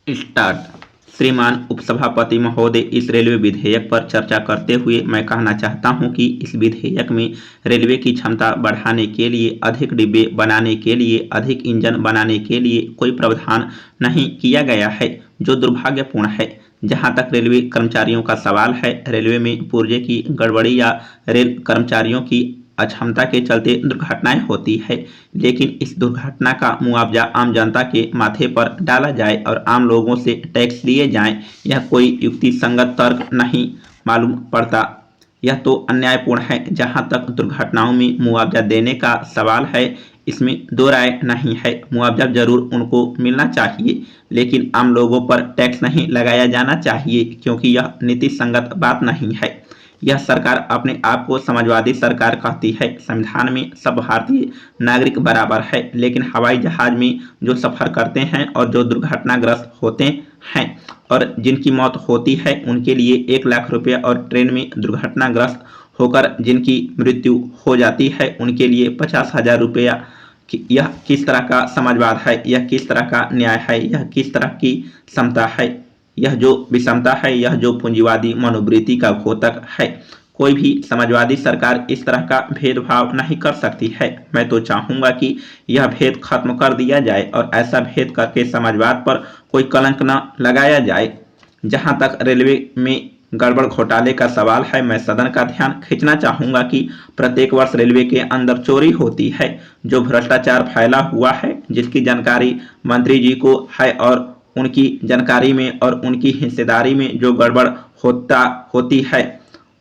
Start. श्रीमान उपसभापति महोदय, इस रेलवे विधेयक पर चर्चा करते हुए मैं कहना चाहता हूं कि इस विधेयक में रेलवे की क्षमता बढ़ाने के लिए, अधिक डिब्बे बनाने के लिए, अधिक इंजन बनाने के लिए कोई प्रावधान नहीं किया गया है, जो दुर्भाग्यपूर्ण है। जहां तक रेलवे कर्मचारियों का सवाल है, रेलवे में पुर्जे की गड़बड़ी या रेल कर्मचारियों की अक्षमता के चलते दुर्घटनाएं होती है, लेकिन इस दुर्घटना का मुआवजा आम जनता के माथे पर डाला जाए और आम लोगों से टैक्स लिए जाएं, यह कोई युक्तिसंगत तर्क नहीं मालूम पड़ता। यह तो अन्यायपूर्ण है। जहां तक दुर्घटनाओं में मुआवजा देने का सवाल है, इसमें दो राय नहीं है। मुआवजा जरूर उनको मिलना चाहिए, लेकिन आम लोगों पर टैक्स नहीं लगाया जाना चाहिए, क्योंकि यह नीति संगत बात नहीं है। यह सरकार अपने आप को समाजवादी सरकार कहती है। संविधान में सब भारतीय नागरिक बराबर है, लेकिन हवाई जहाज में जो सफर करते हैं और जो दुर्घटनाग्रस्त होते हैं और जिनकी मौत होती है, उनके लिए 1 लाख रुपये और ट्रेन में दुर्घटनाग्रस्त होकर जिनकी मृत्यु हो जाती है, उनके लिए 50,000 रुपया। यह किस तरह का समाजवाद है? यह किस तरह का न्याय है? यह किस तरह की समता है? यह जो विषमता है, यह जो पूंजीवादी मनोवृत्ति का घोतक है। कोई भी समाजवादी सरकार इस तरह का भेदभाव नहीं कर सकती है। मैं तो चाहूँगा कि यह भेद खत्म कर दिया जाए और ऐसा भेद करके समाजवाद पर कोई कलंक न लगाया जाए। जहाँ तक रेलवे में गड़बड़ घोटाले का सवाल है, मैं सदन का ध्यान खींचना चाहूँगा कि प्रत्येक वर्ष रेलवे के अंदर चोरी होती है। जो भ्रष्टाचार फैला हुआ है, जिसकी जानकारी मंत्री जी को है और उनकी जानकारी में और उनकी हिस्सेदारी में जो गड़बड़ होती है,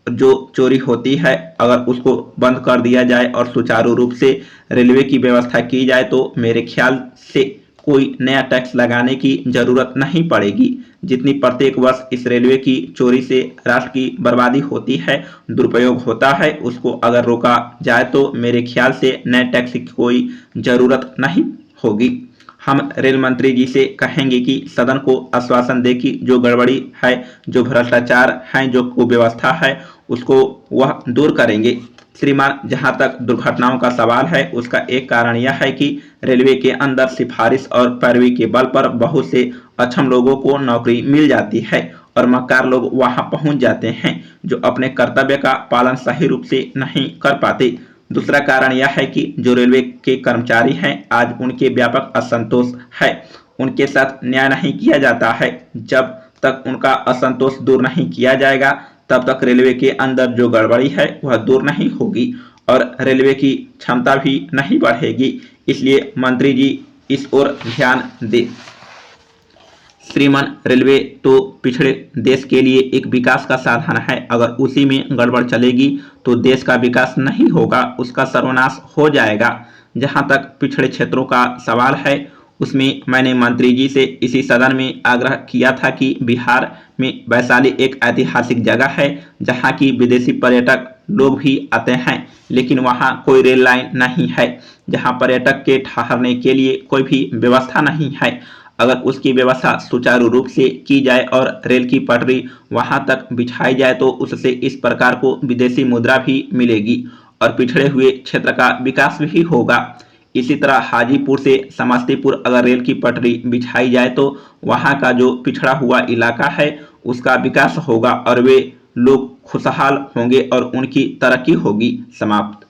जो चोरी होती है, अगर उसको बंद कर दिया जाए और सुचारू रूप से रेलवे की व्यवस्था की जाए, तो मेरे ख्याल से कोई नया टैक्स लगाने की जरूरत नहीं पड़ेगी। जितनी प्रत्येक वर्ष इस रेलवे की चोरी से राष्ट्र की बर्बादी होती है, दुरुपयोग होता है, उसको अगर रोका जाए तो मेरे ख्याल से नए टैक्स की कोई जरूरत नहीं होगी। हम रेल मंत्री जी से कहेंगे कि सदन को आश्वासन दे कि जो गड़बड़ी है, जो भ्रष्टाचार है, जो कुव्यवस्था है, उसको वह दूर करेंगे। श्रीमान, जहां तक दुर्घटनाओं का सवाल है, उसका एक कारण यह है कि रेलवे के अंदर सिफारिश और पैरवी के बल पर बहुत से अक्षम लोगों को नौकरी मिल जाती है और मक्कार लोग वहां पहुंच जाते हैं, जो अपने कर्तव्य का पालन सही रूप से नहीं कर पाते। दूसरा कारण यह है कि जो रेलवे के कर्मचारी हैं, आज उनके व्यापक असंतोष है। उनके साथ न्याय नहीं किया जाता है। जब तक उनका असंतोष दूर नहीं किया जाएगा, तब तक रेलवे के अंदर जो गड़बड़ी है वह दूर नहीं होगी और रेलवे की क्षमता भी नहीं बढ़ेगी। इसलिए मंत्री जी इस ओर ध्यान दें। श्रीमान, रेलवे तो पिछड़े देश के लिए एक विकास का साधन है। अगर उसी में गड़बड़ चलेगी तो देश का विकास नहीं होगा, उसका सर्वनाश हो जाएगा। जहां तक पिछड़े क्षेत्रों का सवाल है, उसमें मैंने मंत्री जी से इसी सदन में आग्रह किया था कि बिहार में वैशाली एक ऐतिहासिक जगह है, जहां की विदेशी पर्यटक लोग भी आते हैं, लेकिन वहां कोई रेल लाइन नहीं है। जहां पर्यटक के ठहरने के लिए कोई भी व्यवस्था नहीं है। अगर उसकी व्यवस्था सुचारू रूप से की जाए और रेल की पटरी वहां तक बिछाई जाए, तो उससे इस प्रकार को विदेशी मुद्रा भी मिलेगी और पिछड़े हुए क्षेत्र का विकास भी होगा। इसी तरह हाजीपुर से समस्तीपुर अगर रेल की पटरी बिछाई जाए, तो वहां का जो पिछड़ा हुआ इलाका है, उसका विकास होगा और वे लोग खुशहाल होंगे और उनकी तरक्की होगी। समाप्त।